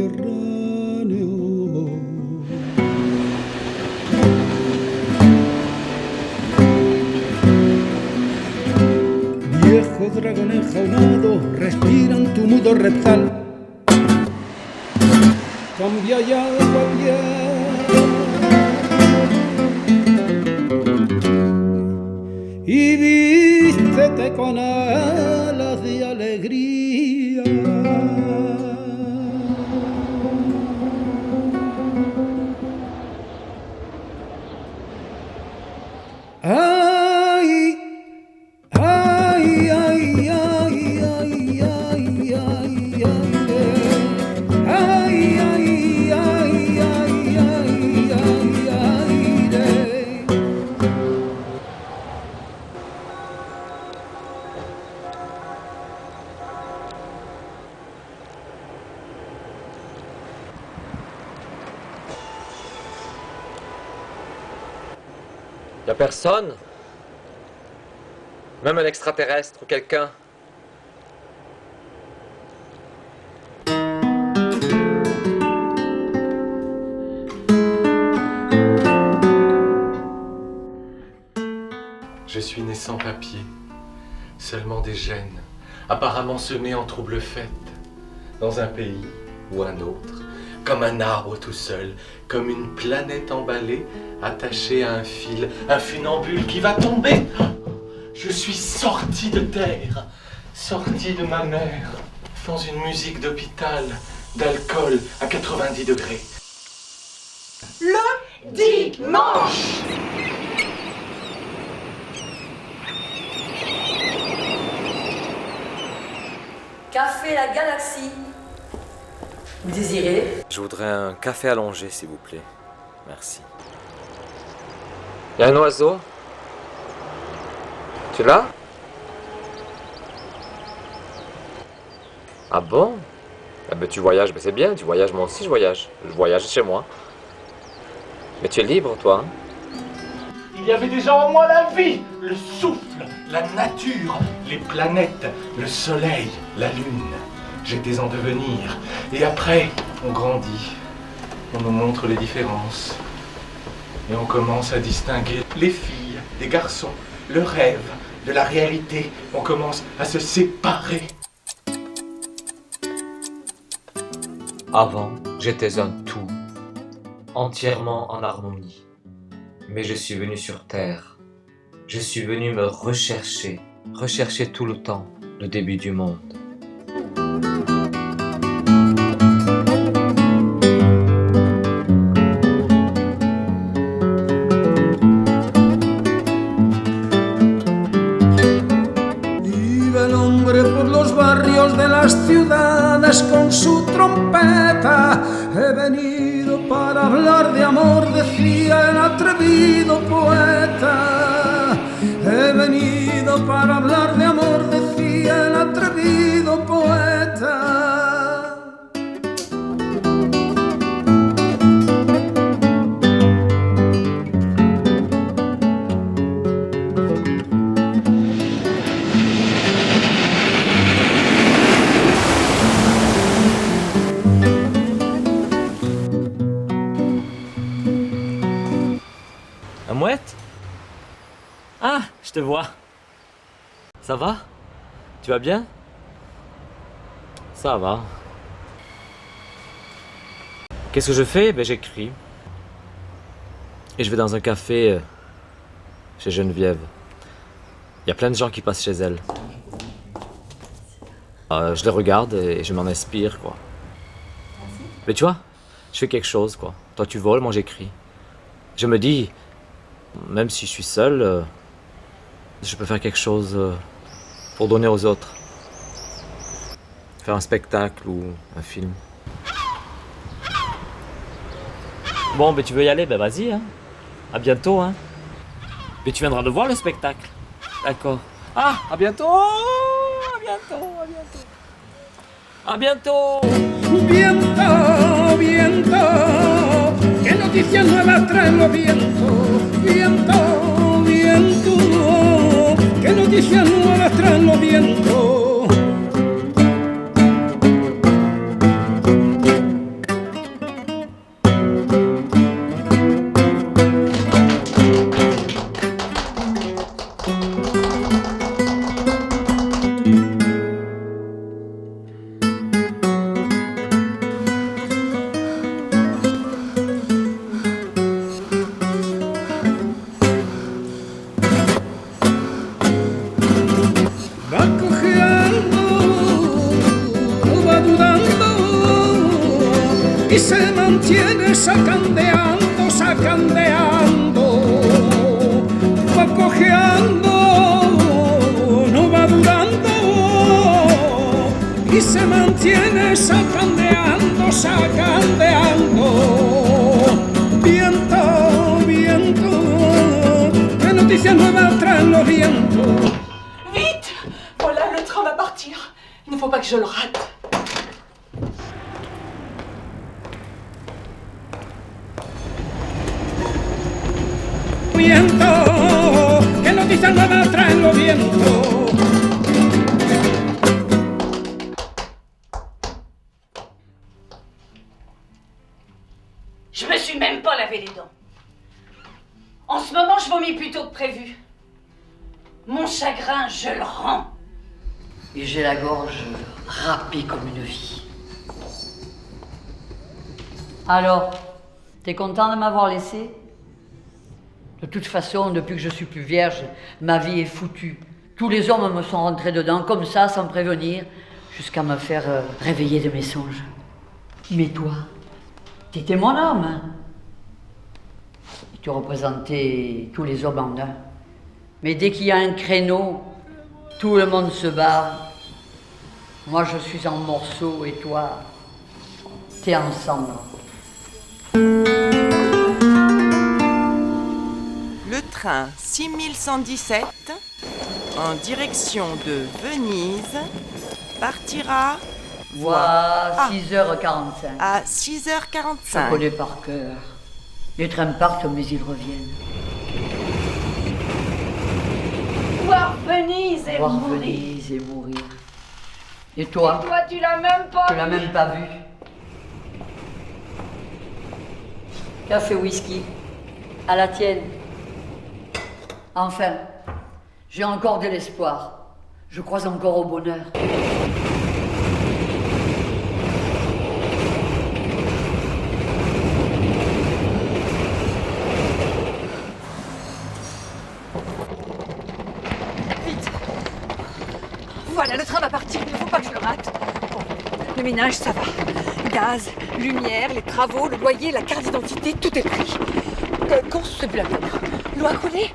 Mediterráneo. Viejo dragón enjaunado, respiran tu mudo reptal. Cambia ya de piel y vístete con alas de alegría. Ay, ay, ay, ay, ay, ay, ay, Y'a personne? Même un extraterrestre ou quelqu'un? Je suis né sans papier, seulement des gènes, apparemment semés en troubles fêtes, dans un pays ou un autre, comme un arbre tout seul, comme une planète emballée, attachée à un fil, un funambule qui va tomber. Je suis sorti de terre, sorti de ma mère, dans une musique d'hôpital, d'alcool à 90 degrés. Le dimanche. Café La Galaxie. Vous désirez? Je voudrais un café allongé, s'il vous plaît. Merci. Y'a un oiseau? Tu l'as? Ah bon? Ah ben tu voyages, ben c'est bien, tu voyages, moi aussi je voyage. Je voyage chez moi. Mais tu es libre, toi, hein? Il y avait déjà en moi la vie, le souffle, la nature, les planètes, le soleil, la lune. J'étais en devenir. Et après, on grandit. On nous montre les différences. Et on commence à distinguer les filles, des garçons, le rêve, de la réalité. On commence à se séparer. Avant, j'étais un tout, entièrement en harmonie. Mais je suis venu sur Terre. Je suis venu me rechercher, rechercher tout le temps, le début du monde. Vive el hombre por los barrios de las ciudades con su trompeta. He venido para hablar de amor, decía el atrevido poeta. He venido para hablar de amor, decía el atrevido poeta. Un mouette? Ah, je te vois. Ça va? Tu vas bien? Ça va. Qu'est-ce que je fais? Ben j'écris. Et je vais dans un café chez Geneviève. Il y a plein de gens qui passent chez elle. Je les regarde et je m'en inspire, quoi. Mais tu vois, je fais quelque chose, quoi. Toi tu voles, moi j'écris. Je me dis, même si je suis seul, je peux faire quelque chose pour donner aux autres. Faire un spectacle ou un film. Bon, ben tu veux y aller? Ben vas-y, hein. À bientôt, hein. Mais tu viendras le voir, le spectacle. D'accord. Ah, à bientôt. À bientôt, à bientôt. À bientôt. Viento, viento, qué noticias nuevas traen los vientos. Viento, viento, qué noticias nuevas traen los vientos. y se mantiene sacandeando, sacandeando, va cojeando, no va durando, y se mantiene sacandeando, sacandeando. Viento, viento, qué noticias nuevas traen los vientos. Vite! Voilà, le train va partir. Il ne faut pas que je le rate. Viento, qué noticias nuevas traen los vientos. Je me suis même pas lavé les dents. En ce moment, je vomis plus tôt que prévu. Mon chagrin, je le rends. Et j'ai la gorge râpée comme une vie. Alors, t'es content de m'avoir laissé? De toute façon, depuis que je suis plus vierge, ma vie est foutue. Tous les hommes me sont rentrés dedans, comme ça, sans prévenir, jusqu'à me faire réveiller de mes songes. Mais toi, t'étais mon homme, hein? Tu représentais tous les hommes en un. Mais dès qu'il y a un créneau, tout le monde se barre. Moi, je suis en morceaux et toi, t'es en cendres. Le train 6117 en direction de Venise partira Voilà, 6h45. à Je 6h45. connais par cœur. Les trains partent, mais ils reviennent. Voir Venise et Voir mourir. Venise et mourir. Et toi, Toi, tu l'as même pas tu l'as même pas vu. Café whisky. À la tienne. Enfin, j'ai encore de l'espoir. Je crois encore au bonheur. Voilà, le train va partir, il ne faut pas que je le rate. Bon, le ménage, ça va. Gaz, lumière, les travaux, le loyer, la carte d'identité, tout est pris. Quand c'est plus la peine. L'eau a coulé.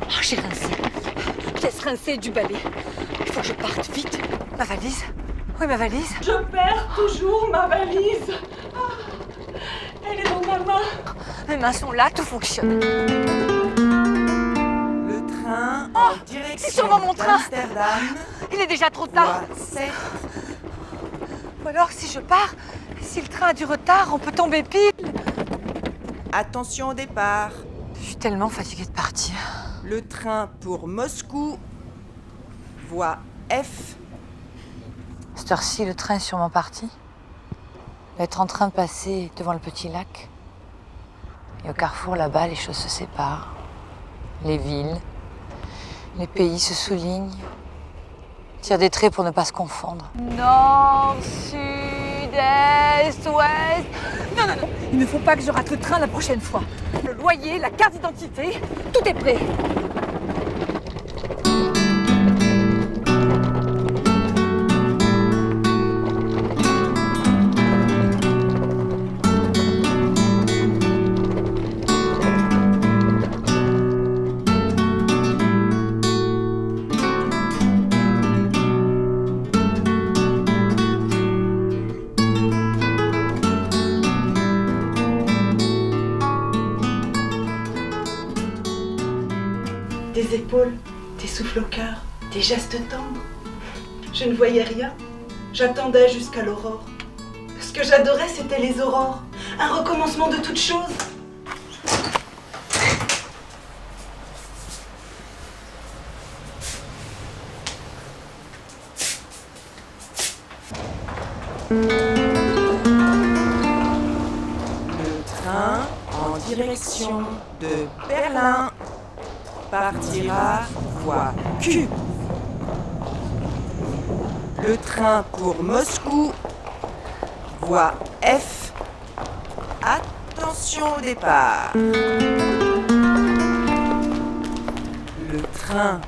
Oh, j'ai rincé. Pièce rincée du balai. Il faut que je parte vite. Ma valise? Oui, ma valise. Je perds toujours ma valise. Ah, elle est dans ma main. Mes mains sont là, tout fonctionne. Le train en direction c'est sûrement mon train. d'Amsterdam. Il est déjà trop tard. Voie 7. Ou alors, si je pars, si le train a du retard, on peut tomber pile. Attention au départ. Je suis tellement fatiguée de partir. Le train pour Moscou. Voie F. À cette heure-ci, le train est sûrement parti. Il va être en train de passer devant le petit lac. Et au carrefour, là-bas, les choses se séparent. Les villes, les pays se soulignent. Tire des traits pour ne pas se confondre. Nord, sud, est, ouest. Non, non, non. Il ne faut pas que je rate le train la prochaine fois. Le loyer, la carte d'identité, tout est prêt. Des épaules, des souffles au cœur, des gestes tendres. Je ne voyais rien, j'attendais jusqu'à l'aurore. Ce que j'adorais, c'était les aurores, un recommencement de toute chose. Le train en direction de Berlin partira voie Q. Le train pour Moscou, voie F. Attention au départ. Le train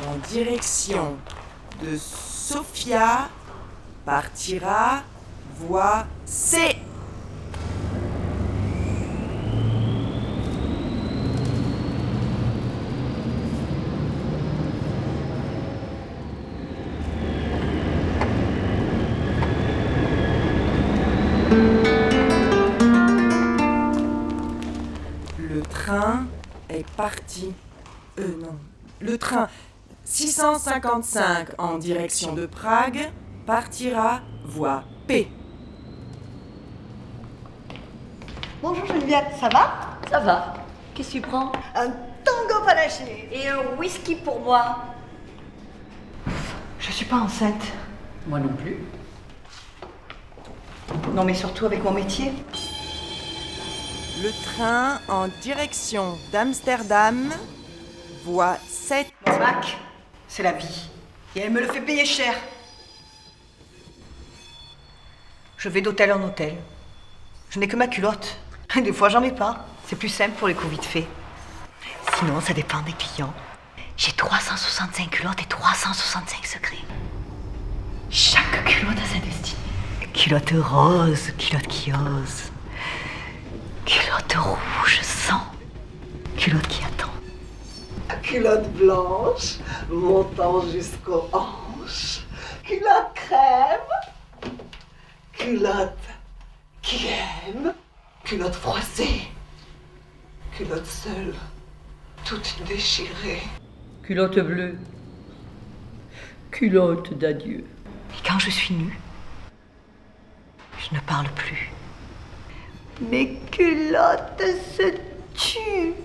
en direction de Sofia partira voie C. train est parti. Non. Le train 655 en direction de Prague partira voie P. Bonjour Geneviève, ça va? Ça va. Qu'est-ce que tu prends? Un tango panaché. Et un whisky pour moi. Je suis pas enceinte. Moi non plus. Non mais surtout avec mon métier. Le train en direction d'Amsterdam, voie 7. Mon bac, c'est la vie. Et elle me le fait payer cher. Je vais d'hôtel en hôtel. Je n'ai que ma culotte. Des fois j'en mets pas. C'est plus simple pour les coups vite fait. Sinon ça dépend des clients. J'ai 365 culottes et 365 secrets. Chaque culotte a sa destinée. Culotte rose, culotte qui ose. Culotte rouge sang. Culotte qui attend. Culotte blanche, montant jusqu'aux hanches. Culotte crème. Culotte qui aime. Culotte froissée. Culotte seule, toute déchirée. Culotte bleue. Culotte d'adieu. Et quand je suis nue, je ne parle plus. Mes culottes se tuent.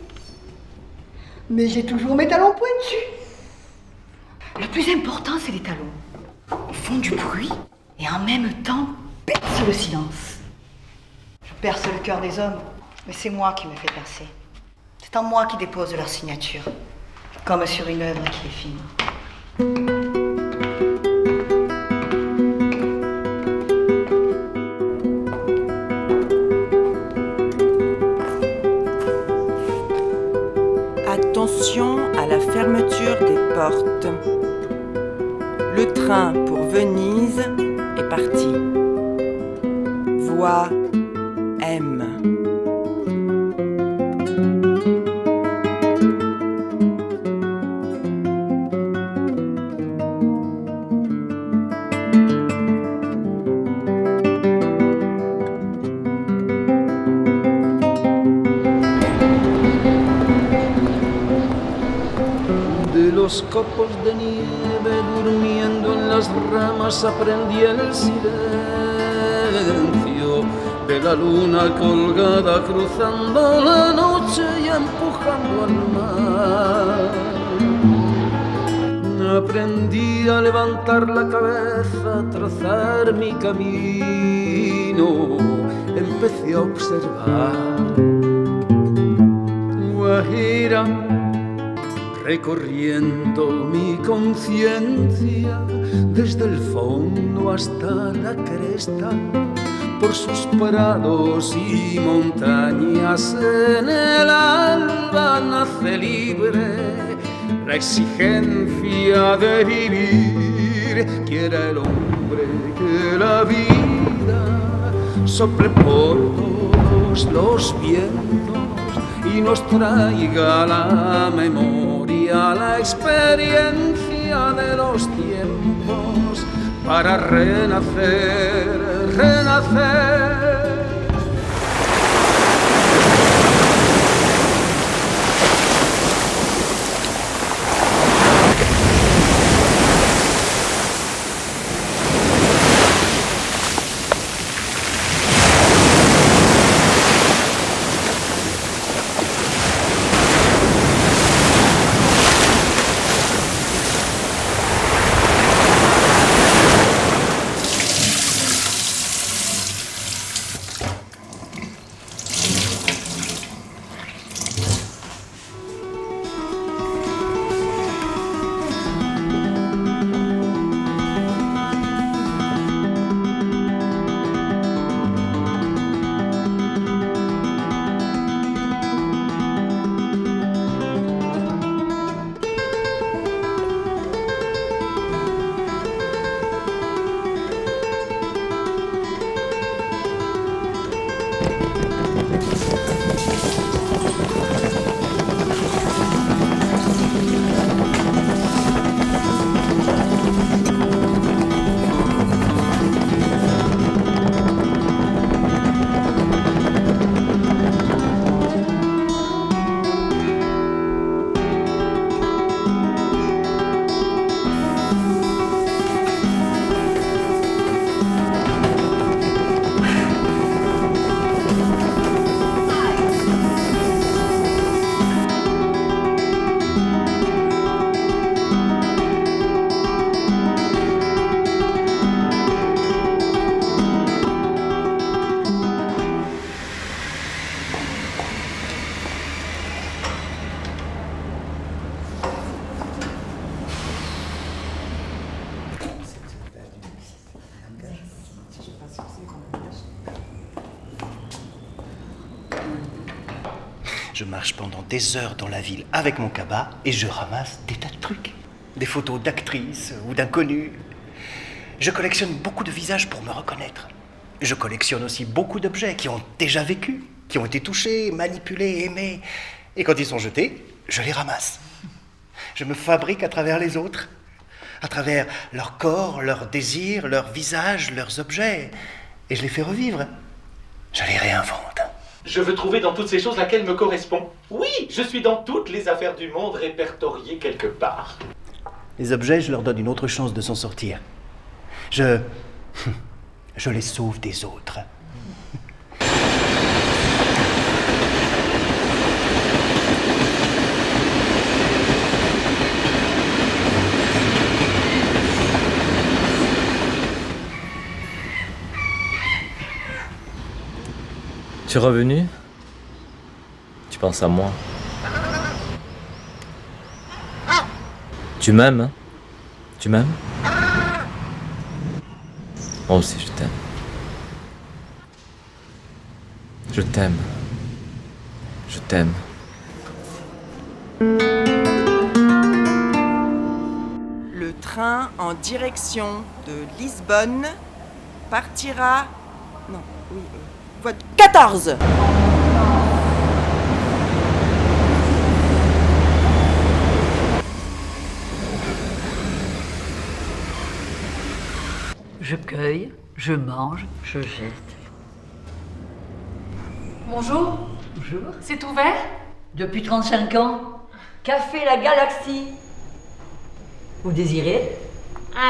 Mais j'ai toujours mes talons pointus. Le plus important, c'est les talons. Ils font du bruit et en même temps percent le silence. Je perce le cœur des hommes, mais c'est moi qui me fais percer. C'est en moi qu'ils déposent leur signature, comme sur une œuvre qui est fine. Attention à la fermeture des portes. Le train pour Venise est parti. Voie M. De los copos de nieve durmiendo en las ramas aprendí el silencio de la luna colgada cruzando la noche y empujando al mar. Aprendí a levantar la cabeza, a trazar mi camino, empecé a observar. Guajira, recorriendo mi conciencia desde el fondo hasta la cresta, por sus prados y montañas. En el alba nace libre la exigencia de vivir. Quiera el hombre que la vida sople por todos los vientos y nos traiga a la memoria la experiencia de los tiempos para renacer, renacer. Je marche pendant des heures dans la ville avec mon cabas et je ramasse des tas de trucs. Des photos d'actrices ou d'inconnus. Je collectionne beaucoup de visages pour me reconnaître. Je collectionne aussi beaucoup d'objets qui ont déjà vécu, qui ont été touchés, manipulés, aimés. Et quand ils sont jetés, je les ramasse. Je me fabrique à travers les autres, à travers leur corps, leurs désirs, leurs visages, leurs objets. Et je les fais revivre. Je les réinvente. Je veux trouver dans toutes ces choses laquelle me correspond. Oui, je suis dans toutes les affaires du monde répertoriées quelque part. Les objets, je leur donne une autre chance de s'en sortir. Je les sauve des autres. Tu es revenu? Tu penses à moi? Tu m'aimes, hein? Tu m'aimes? Moi aussi, je t'aime. Je t'aime. Je t'aime. Le train en direction de Lisbonne partira... Non, oui, voie 14. Je cueille, je mange, je jette. Bonjour. Bonjour. C'est ouvert? Depuis 35 ans. Café La Galaxie. Vous désirez?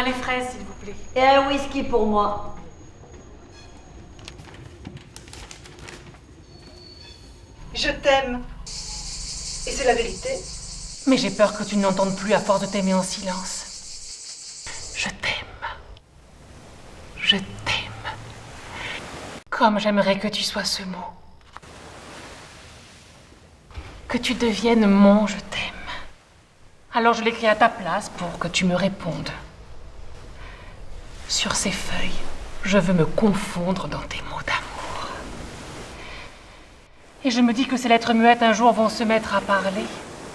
Les fraises, s'il vous plaît. Et un whisky pour moi. Je t'aime. Et c'est la vérité. Mais j'ai peur que tu n'entendes plus à force de t'aimer en silence. Je t'aime. Je t'aime. Comme j'aimerais que tu sois ce mot. Que tu deviennes mon je t'aime. Alors je l'écris à ta place pour que tu me répondes. Sur ces feuilles, je veux me confondre dans tes mots d'amour. Et je me dis que ces lettres muettes un jour vont se mettre à parler.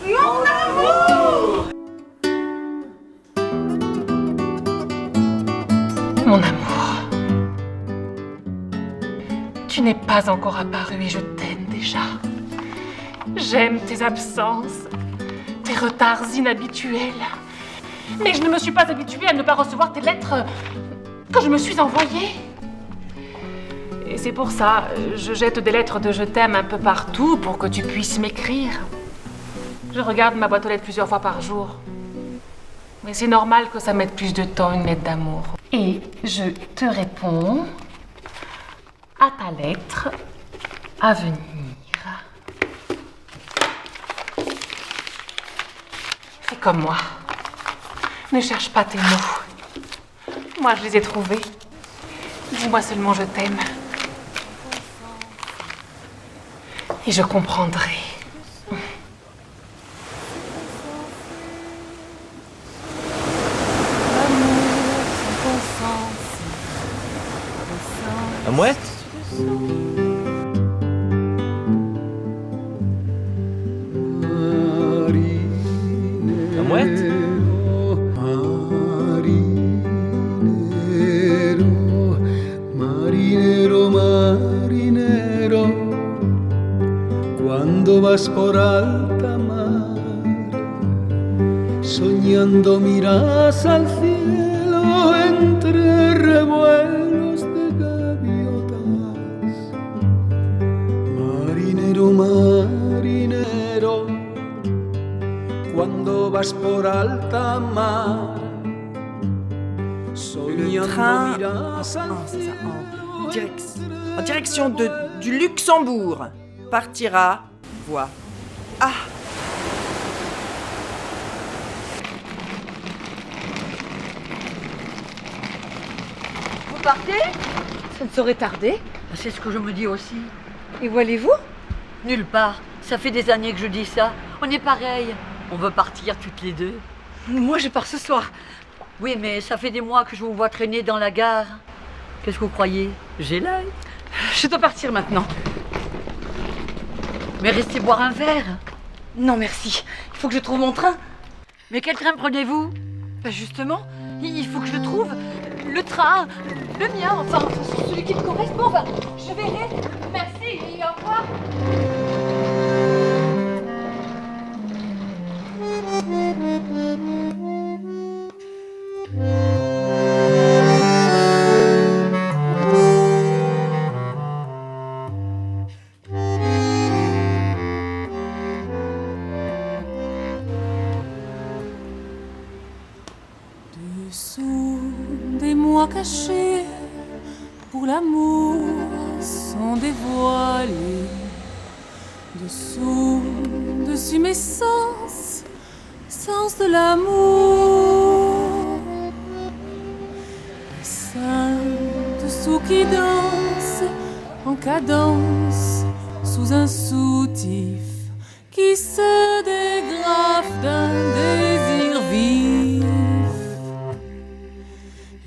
Mon amour! Mon amour, tu n'es pas encore apparu et je t'aime déjà. J'aime tes absences, tes retards inhabituels. Mais je ne me suis pas habituée à ne pas recevoir tes lettres que je me suis envoyées. Et c'est pour ça, je jette des lettres de je t'aime un peu partout pour que tu puisses m'écrire. Je regarde ma boîte aux lettres plusieurs fois par jour. Mais c'est normal que ça mette plus de temps une lettre d'amour. Et je te réponds à ta lettre à venir. Fais comme moi. Ne cherche pas tes mots. Moi, je les ai trouvés. Dis-moi seulement je t'aime. Et je comprendrai. La mouette? La mouette? Marinero, marinero, cuando vas por alta mar, soñando miras al cielo entre revuelos de gaviotas. Marinero, marinero, cuando vas por alta mar, Le train en direction du Luxembourg partira voie A. Vous partez? Ça ne saurait tarder. C'est ce que je me dis aussi. Et où allez-vous? Nulle part. Ça fait des années que je dis ça. On est pareil. On veut partir toutes les deux. Moi, je pars ce soir. Oui, mais ça fait des mois que je vous vois traîner dans la gare. Qu'est-ce que vous croyez? J'ai l'œil. Je dois partir maintenant. Mais restez boire un verre. Non, merci. Il faut que je trouve mon train. Mais quel train prenez-vous? Bah justement, il faut que je le trouve. Le train, le mien, enfin, celui qui me correspond. Enfin, je verrai. Merci et au revoir. Dessous des mois cachés, pour l'amour sont dévoilés. Dessus mes sens de l'amour. Les seins dessous qui dansent en cadence sous un soutif qui se dégrafe d'un désir vif.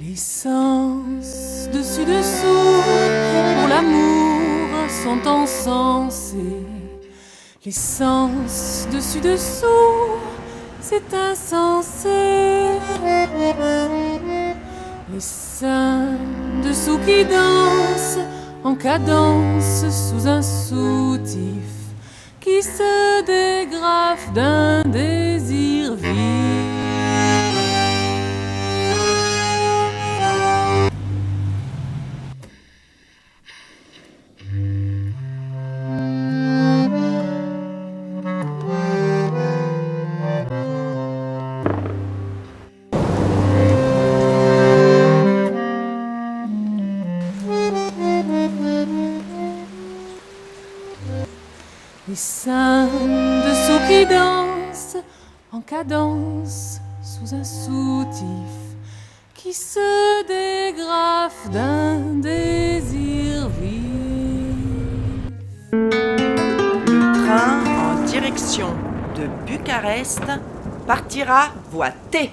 Les sens dessus pour l'amour sont encensés. Les sens dessus, c'est insensé. Les seins dessous qui dansent en cadence sous un soutif qui se dégrafe d'un désir vif. Les seins dessous qui dansent en cadence sous un soutif qui se dégrafe d'un désir vif. Le train en direction de Bucarest partira voie T.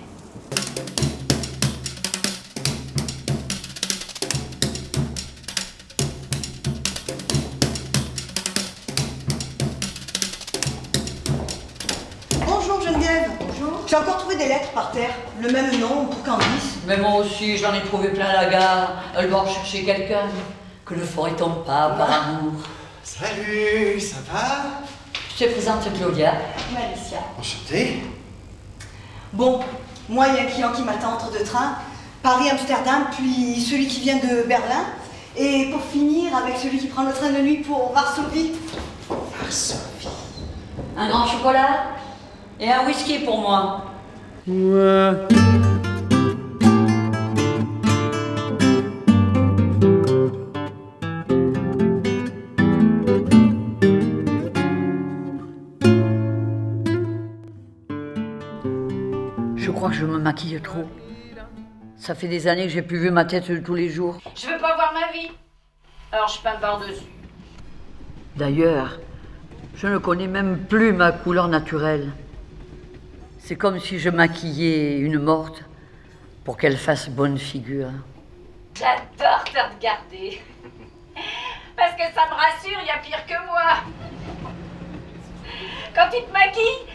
Bonjour Geneviève. Bonjour. J'ai encore trouvé des lettres par terre. Le même nom pour Candice. Mais moi aussi, j'en ai trouvé plein à la gare. Elle doit rechercher quelqu'un. Que le fort ne tombe pas par amour. Salut, ça va? Je te présente Claudia. Alicia. Enchanté. Bon, moi il y a un client qui m'attend entre deux trains. Paris-Amsterdam, puis celui qui vient de Berlin. Et pour finir, avec celui qui prend le train de nuit pour Varsovie. Varsovie. Un grand chocolat et un whisky pour moi. Ouais. Je crois que je me maquille trop. Ça fait des années que j'ai plus vu ma tête tous les jours. Je veux pas voir ma vie. Alors je peins par-dessus. D'ailleurs, je ne connais même plus ma couleur naturelle. C'est comme si je maquillais une morte pour qu'elle fasse bonne figure. J'adore te regarder. Parce que ça me rassure, il y a pire que moi. Quand tu te maquilles,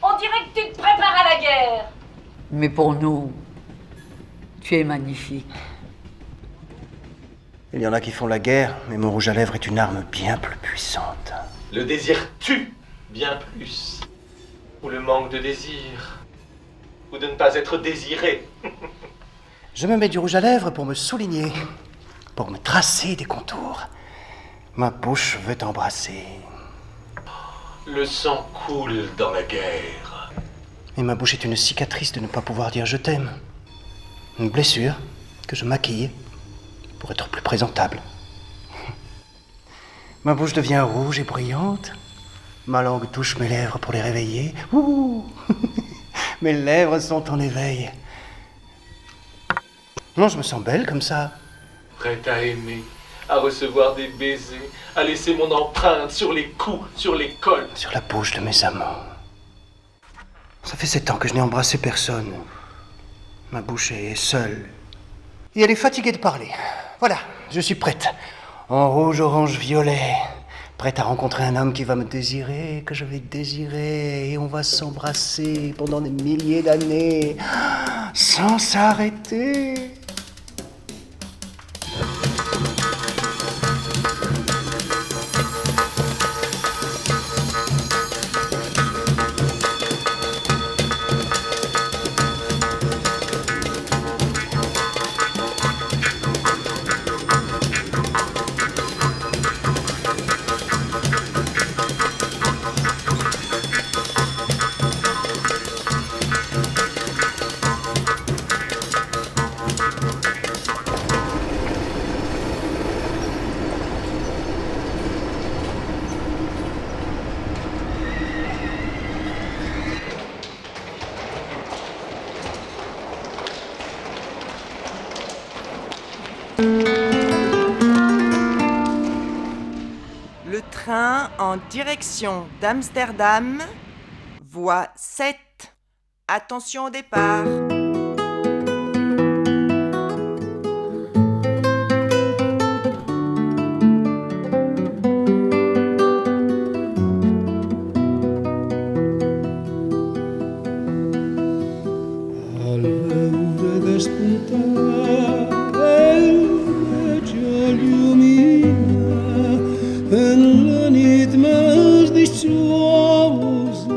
on dirait que tu te prépares à la guerre. Mais pour nous, tu es magnifique. Il y en a qui font la guerre, mais mon rouge à lèvres est une arme bien plus puissante. Le désir tue bien plus. Ou le manque de désir. Ou de ne pas être désiré. Je me mets du rouge à lèvres pour me souligner, pour me tracer des contours. Ma bouche veut t'embrasser. Le sang coule dans la guerre. Et ma bouche est une cicatrice de ne pas pouvoir dire je t'aime. Une blessure que je maquille pour être plus présentable. Ma bouche devient rouge et brillante. Ma langue touche mes lèvres pour les réveiller. Ouh. Mes lèvres sont en éveil. Non, je me sens belle comme ça. Prête à aimer, à recevoir des baisers, à laisser mon empreinte sur les coups, sur les cols. Sur la bouche de mes amants. Ça fait 7 ans que je n'ai embrassé personne. Ma bouche est seule. Et elle est fatiguée de parler. Voilà, je suis prête. En rouge, orange, violet. Prête à rencontrer un homme qui va me désirer, que je vais désirer, et on va s'embrasser pendant des milliers d'années, sans s'arrêter. Le train en direction d'Amsterdam, voie 7. Attention au départ. Al veure despuntar el rege llumina en la nit més dichosa.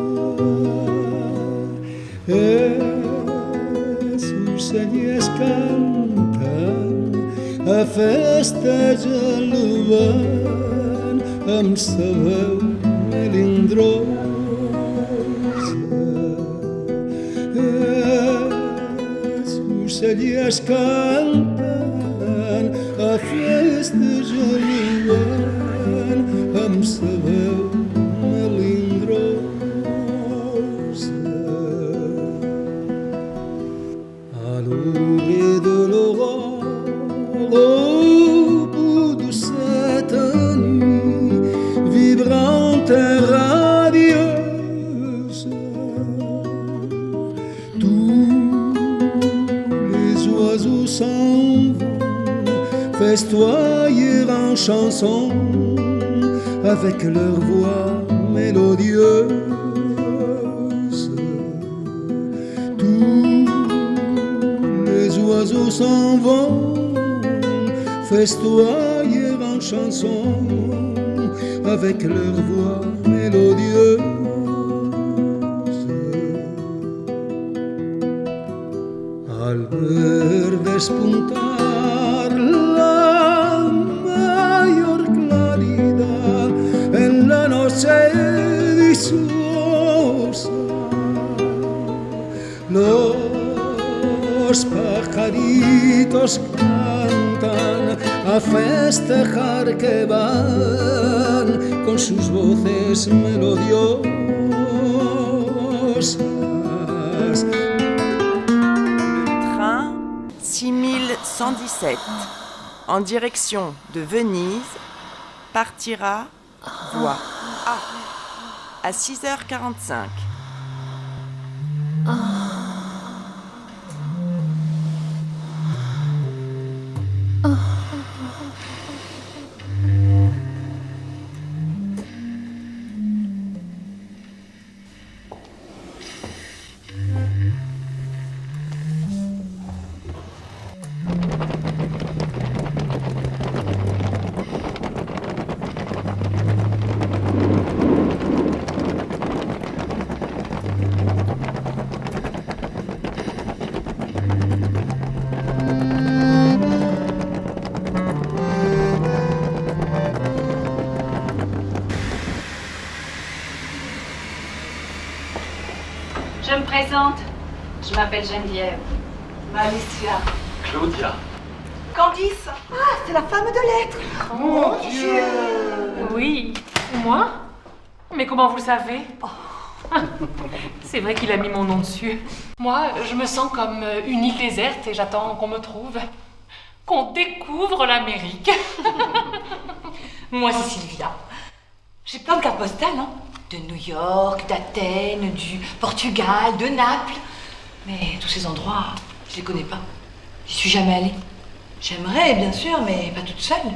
Els ocellers canten, a festejar el vent amb sa veu melindrosa. Els ocellers canten, a festejar el vent amb sa veu melindrosa. À l'orée de l'aurore, au bout de cette nuit vibrante et radieuse, tous les oiseaux s'en vont festoyer en chanson avec leur voix mélodieuse. Tous les oiseaux s'en vont festoyer en chanson avec leur voix mélodieuse. Al ver despuntar la mayor claridad en la noche dichosa, los pajaritos cantan a festejar que van con sus voces melodiosas. Le train 6117 en direction de Venise partira voie A à 6h45. Je me présente. Je m'appelle Geneviève. Alicia. Claudia. Candice. Ah, c'est la femme de lettres. Mon Dieu. Oui, moi? Mais comment vous le savez? C'est vrai qu'il a mis mon nom dessus. Moi, je me sens comme une île déserte et j'attends qu'on me trouve. Qu'on découvre l'Amérique. Moi, c'est Sylvia. J'ai plein de cartes postales, hein. De New York, d'Athènes, du Portugal, de Naples. Mais tous ces endroits, je les connais pas. J'y suis jamais allée. J'aimerais, bien sûr, mais pas toute seule.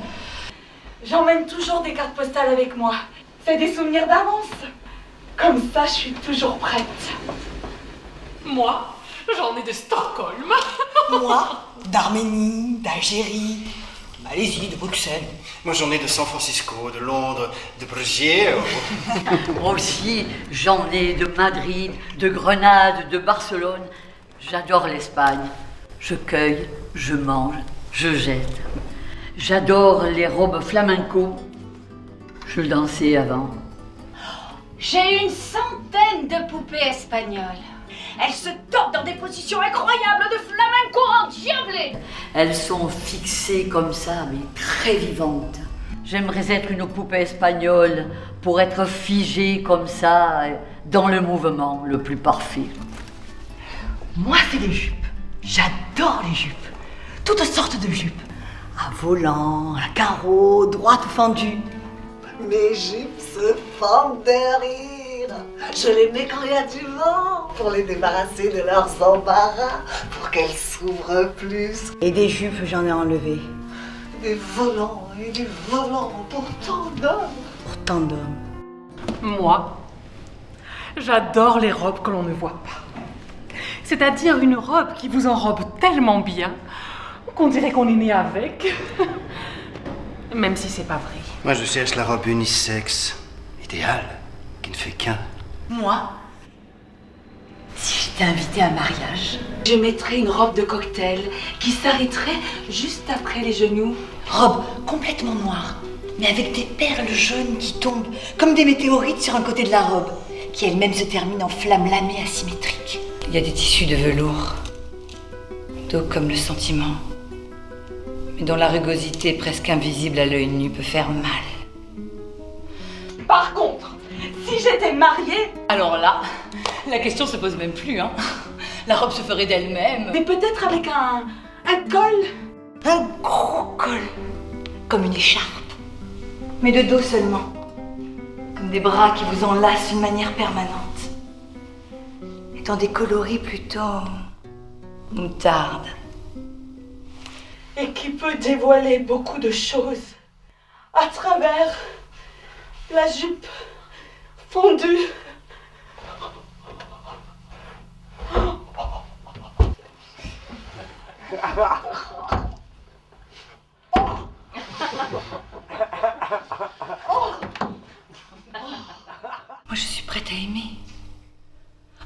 J'emmène toujours des cartes postales avec moi. C'est des souvenirs d'avance. Comme ça, je suis toujours prête. Moi, j'en ai de Stockholm. Moi, d'Arménie, d'Algérie, de Malaisie, de Bruxelles. Moi, j'en ai de San Francisco, de Londres, de Brugier. Moi aussi, j'en ai de Madrid, de Grenade, de Barcelone. J'adore l'Espagne. Je cueille, je mange, je jette. J'adore les robes flamenco. Je dansais avant. J'ai une centaine de poupées espagnoles. Elles se tordent dans des positions incroyables de flamenco endiablé. Elles sont fixées comme ça, mais très vivantes. J'aimerais être une poupée espagnole pour être figée comme ça, dans le mouvement le plus parfait. Moi, c'est les jupes. J'adore les jupes. Toutes sortes de jupes. À volant, à carreaux, droites ou fendues. Mes jupes se fendent de rire. Je les mets quand il y a du vent pour les débarrasser de leurs embarras, pour qu'elles s'ouvrent plus. Et des jupes, j'en ai enlevé. Des volants et des volants pour tant d'hommes. Pour tant d'hommes. Moi, j'adore les robes que l'on ne voit pas. C'est-à-dire une robe qui vous enrobe tellement bien qu'on dirait qu'on est né avec. Même si c'est pas vrai. Moi, je cherche la robe unisexe, idéale, qui ne fait qu'un. Moi, si j'étais invitée à un mariage, Je mettrais une robe de cocktail qui s'arrêterait juste après les genoux. Robe complètement noire, mais avec des perles jaunes qui tombent comme des météorites sur un côté de la robe, qui elle-même se termine en flamme lamée asymétrique. Il y a des tissus de velours, doux comme le sentiment, mais dont la rugosité presque invisible à l'œil nu peut faire mal. Par contre, si j'étais mariée, alors là, la question se pose même plus, hein. La robe se ferait d'elle-même. mais peut-être avec un col. Un gros col, comme une écharpe, mais de dos seulement, comme des bras qui vous enlacent d'une manière permanente, et dans des coloris plutôt moutarde. Et qui peut dévoiler beaucoup de choses à travers la jupe fondue. Moi, je suis prête à aimer.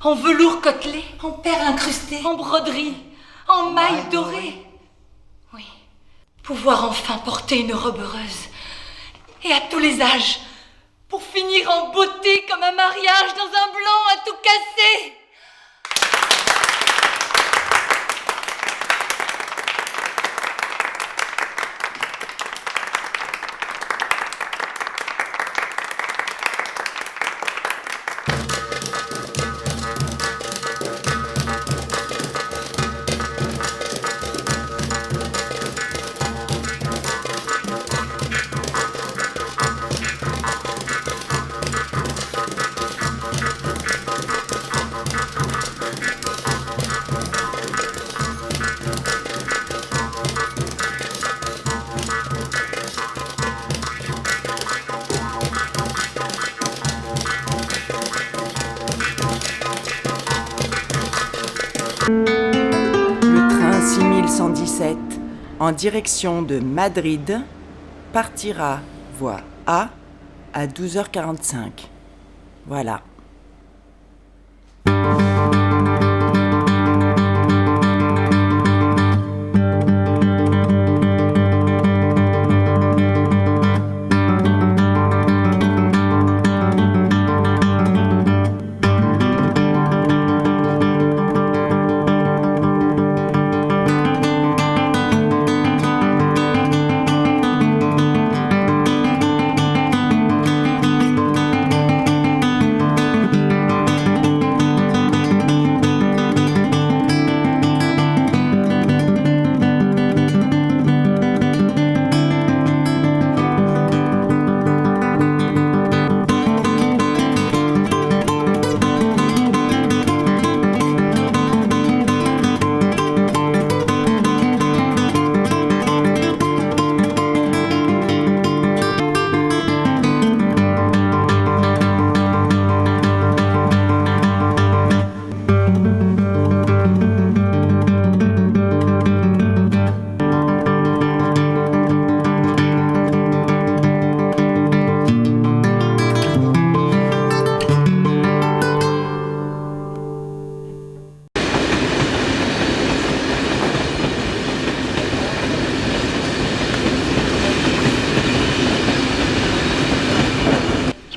En velours côtelé, en perles incrustées, en broderie, en mailles dorées. Oui. Pouvoir enfin porter une robe heureuse. Et à tous les âges. Pour finir en beauté comme un mariage dans un blanc à tout casser. Le train 6117 en direction de Madrid partira voie A à 12h45. Voilà.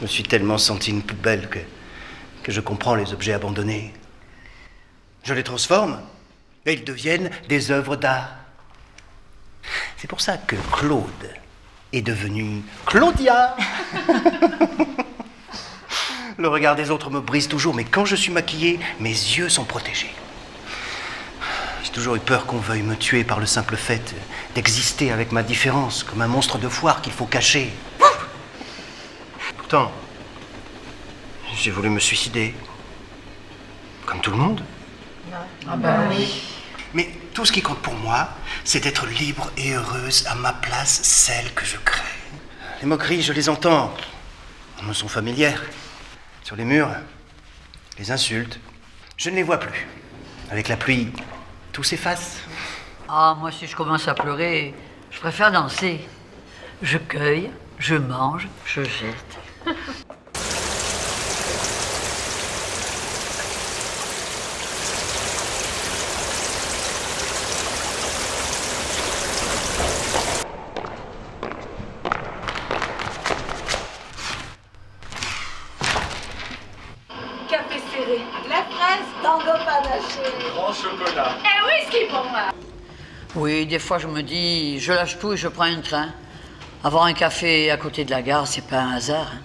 me suis tellement senti une poubelle que je comprends les objets abandonnés. Je les transforme et ils deviennent des œuvres d'art. C'est pour ça que Claude est devenu Claudia. Le regard des autres me brise toujours, mais quand je suis maquillée, mes yeux sont protégés. J'ai toujours eu peur qu'on veuille me tuer par le simple fait d'exister avec ma différence, comme un monstre de foire qu'il faut cacher. Pourtant, j'ai voulu me suicider. Comme tout le monde. Ah ben oui. Mais tout ce qui compte pour moi, c'est d'être libre et heureuse à ma place, celle que je crée. Les moqueries, je les entends. Elles me sont familières. Sur les murs, les insultes, je ne les vois plus. Avec la pluie, tout s'efface. Ah, moi, si je commence à pleurer, je préfère danser. Je cueille, je mange, je jette. Café serré, la fraise, tango panaché. Grand chocolat. Et whisky pour moi. Oui, des fois, je me dis, je lâche tout et je prends un train. Avoir un café à côté de la gare, c'est pas un hasard. Hein.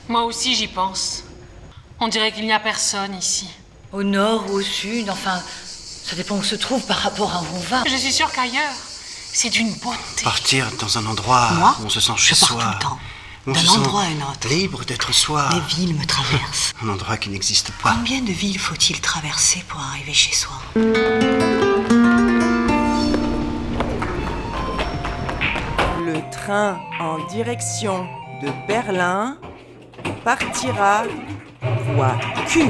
Moi aussi, j'y pense. On dirait qu'il n'y a personne ici. Au nord ou au sud, enfin, ça dépend où on se trouve par rapport à où on va. Je suis sûre qu'ailleurs, c'est d'une beauté. Partir dans un endroit Moi, où on se sent chez je pars soi. tout le temps. On D'un se sent endroit à un autre. libre d'être soi. Les villes me traversent. Un endroit qui n'existe pas. Combien de villes faut-il traverser pour arriver chez soi? Le train en direction de Berlin partira voie Q.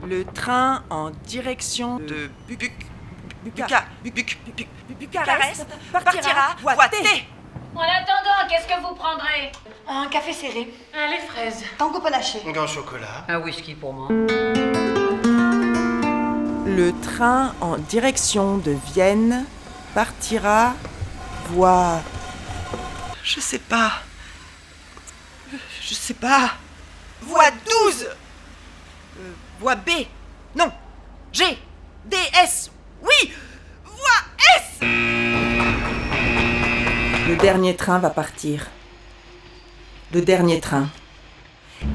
Le train en direction de Bucarest partira voie T. En attendant, qu'est-ce que vous prendrez? Un café serré. Les fraises. Tango panaché. Grand chocolat. Un whisky pour moi. Le train en direction de Vienne partira voie... Je sais pas. Voie 12. Voie B. Non. G. D. S. Oui. Voie S. Le dernier train va partir. Le dernier train.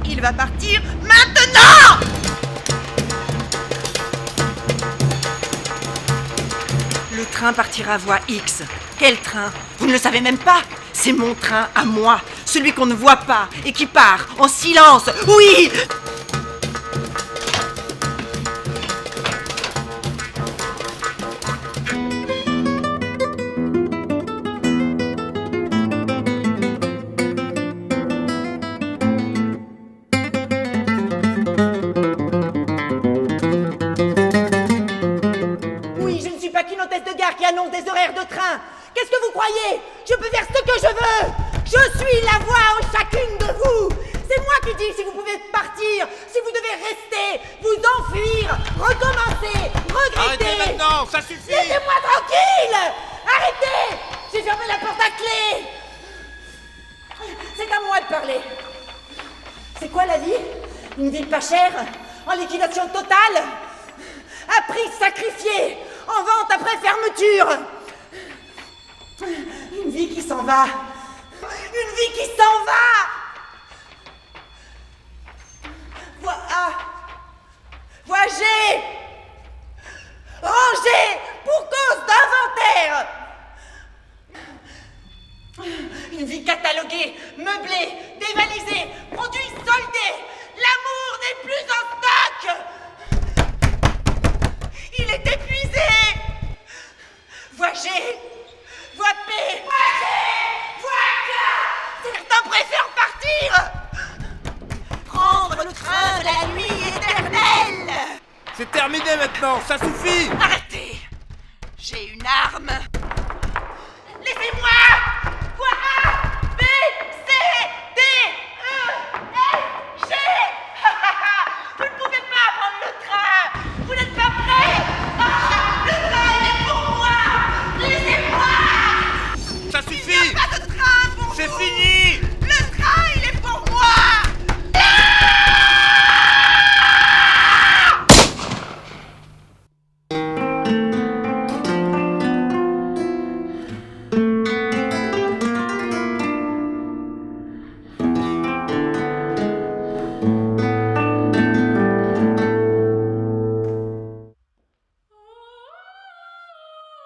Il va partir maintenant. Le train partira voie X. Quel train? Vous ne le savez même pas. C'est mon train à moi, celui qu'on ne voit pas et qui part en silence. Oui! Oui, je ne suis pas qu'une hôtesse de gare qui annonce des horaires de train. Qu'est-ce que vous croyez? Je peux faire ce que je veux. Je suis la voix en chacune de vous. C'est moi qui dis si vous pouvez partir, si vous devez rester, vous enfuir, recommencer, regretter. Arrêtez maintenant, ça suffit. Laissez-moi tranquille. Arrêtez. J'ai fermé la porte à clé. C'est à moi de parler. C'est quoi la vie? Une vie pas chère, en liquidation totale, à prix sacrifié, en vente après fermeture. Une vie qui s'en va. Une vie qui s'en va. Voyagez, rangez pour cause d'inventaire. Une vie cataloguée, meublée, dévalisée, produits soldés. L'amour n'est plus en stock. Il est épuisé. Voyagez, voie paix, certains préfèrent partir. Prendre le train de la nuit éternelle. C'est terminé maintenant, ça suffit. Arrêtez. J'ai une arme. Laissez-moi. B, C, D, E, F, G. Vous ne pouvez pas prendre le train. Vous n'êtes pas prêts. Le train, il est pour moi. Laissez-moi. Ça suffit. Il n'y a pas de train pour vous. C'est fini. Le train, il est pour moi.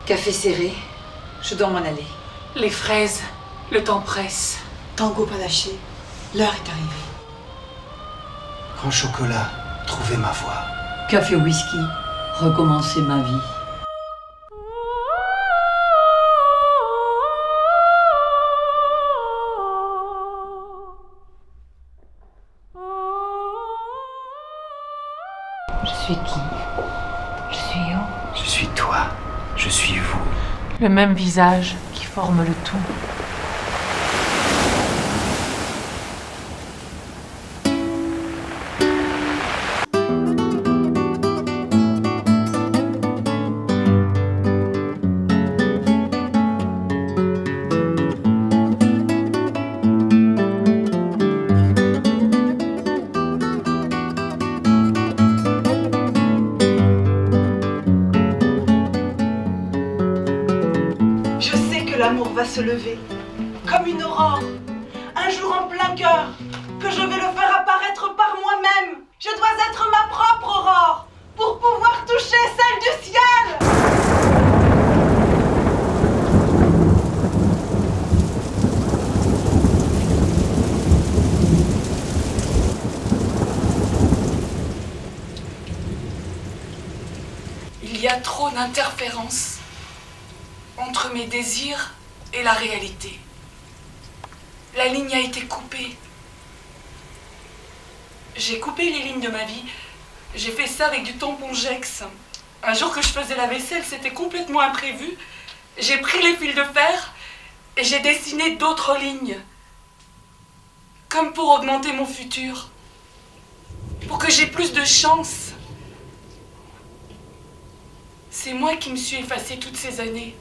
Café serré, je dois m'en aller. Les fraises, le temps presse. Tango panaché, l'heure est arrivée. Grand chocolat, trouvez ma voie. Café whisky, recommencer ma vie. Je suis qui? Je suis où? Je suis toi, je suis vous. Le même visage qui forme le tout. L'amour va se lever, comme une aurore, un jour en plein cœur, que je vais le faire apparaître par moi-même. Je dois être ma propre aurore, pour pouvoir toucher celle du ciel. Il y a trop d'interférences entre mes désirs et la réalité. La ligne a été coupée. J'ai coupé les lignes de ma vie. J'ai fait ça avec du tampon Gex. Un jour que je faisais la vaisselle, c'était complètement imprévu. J'ai pris les fils de fer et j'ai dessiné d'autres lignes. Comme pour augmenter mon futur. Pour que j'ai plus de chance. C'est moi qui me suis effacée toutes ces années.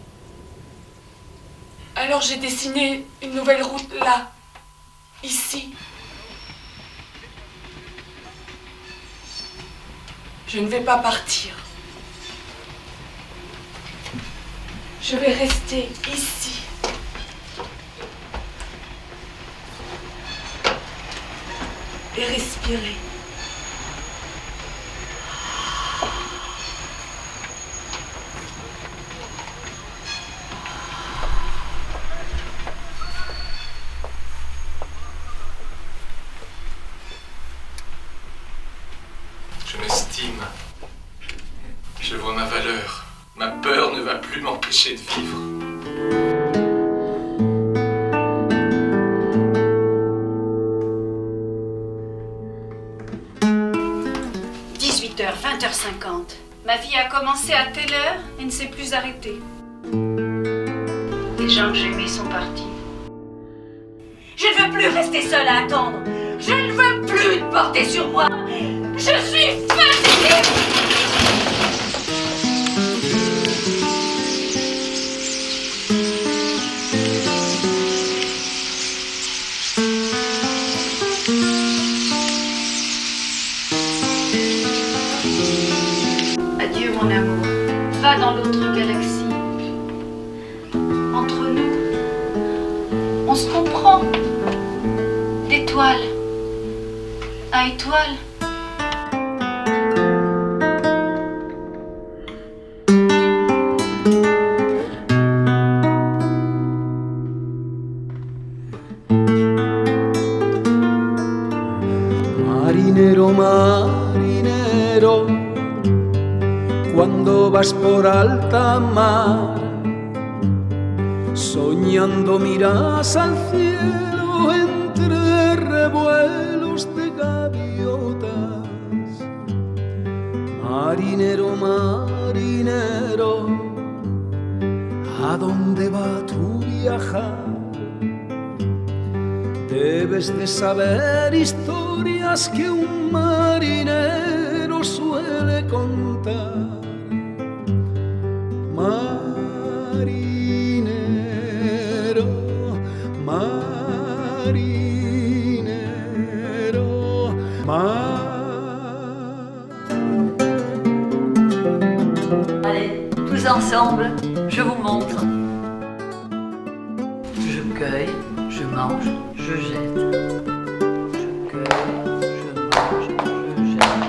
Alors j'ai dessiné une nouvelle route là, ici. Je ne vais pas partir. Je vais rester ici. Et respirer. Je m'estime. Je vois ma valeur. Ma peur ne va plus m'empêcher de vivre. « 18h, 20h50. Ma vie a commencé à telle heure et ne s'est plus arrêtée. Les gens que j'aimais sont partis. Je ne veux plus rester seule à attendre. Je ne veux plus te porter sur moi. Je suis fatiguée. Adieu mon amour, va dans l'autre galaxie. Entre nous, on se comprend. D'étoile à étoile. Marinero, marinero, cuando vas por alta mar, soñando miras al cielo entre revuelos de gaviotas. Marinero, marinero, ¿a dónde va tu viajar? Debes de saber historias que un marinero suele contar. Marinero, marinero, Allez, tous ensemble, je vous montre. Je cueille, je mange, je jette. Je cueille, je mange, je jette.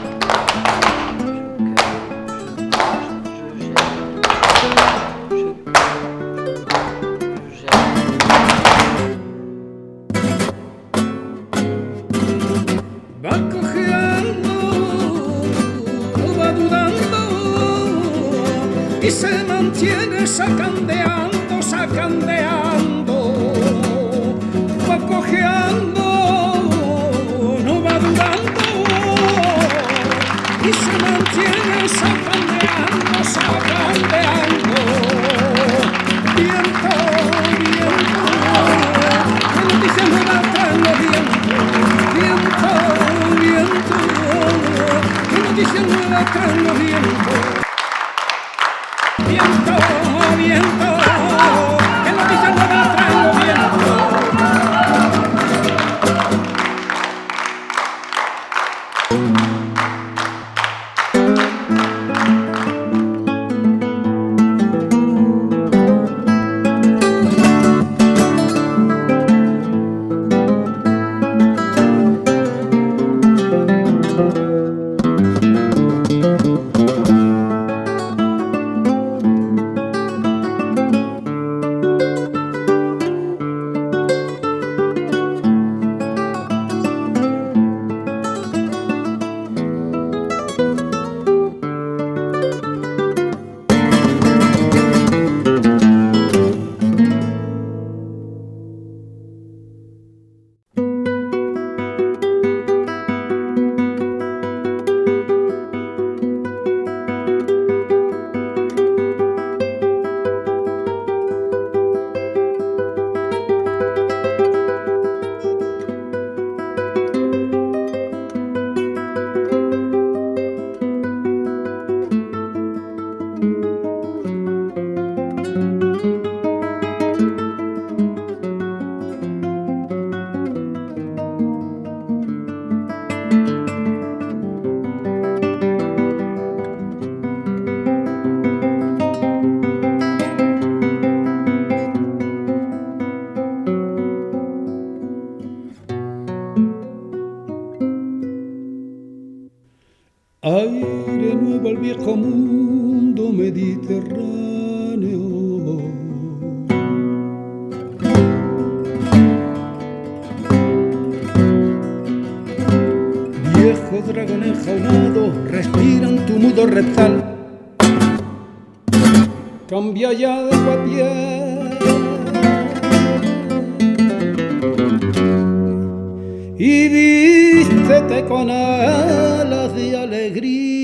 Va cojeando, va dudando y se mantiene sacandeando, sacandeando. Va cojeando, no va dudando y se mantiene sacandeando, sacandeando. Viento, viento, que noticia nueva traen los vientos. Viento, viento, que noticia nueva traen los vientos. Viento, viento, que noticia nueva traen los vientos. Aire nuevo al viejo mundo mediterráneo. Viejo dragón enjaunado, respiran tu mudo reptal. Cambia ya de agua a piel y vístete con alas de alegría.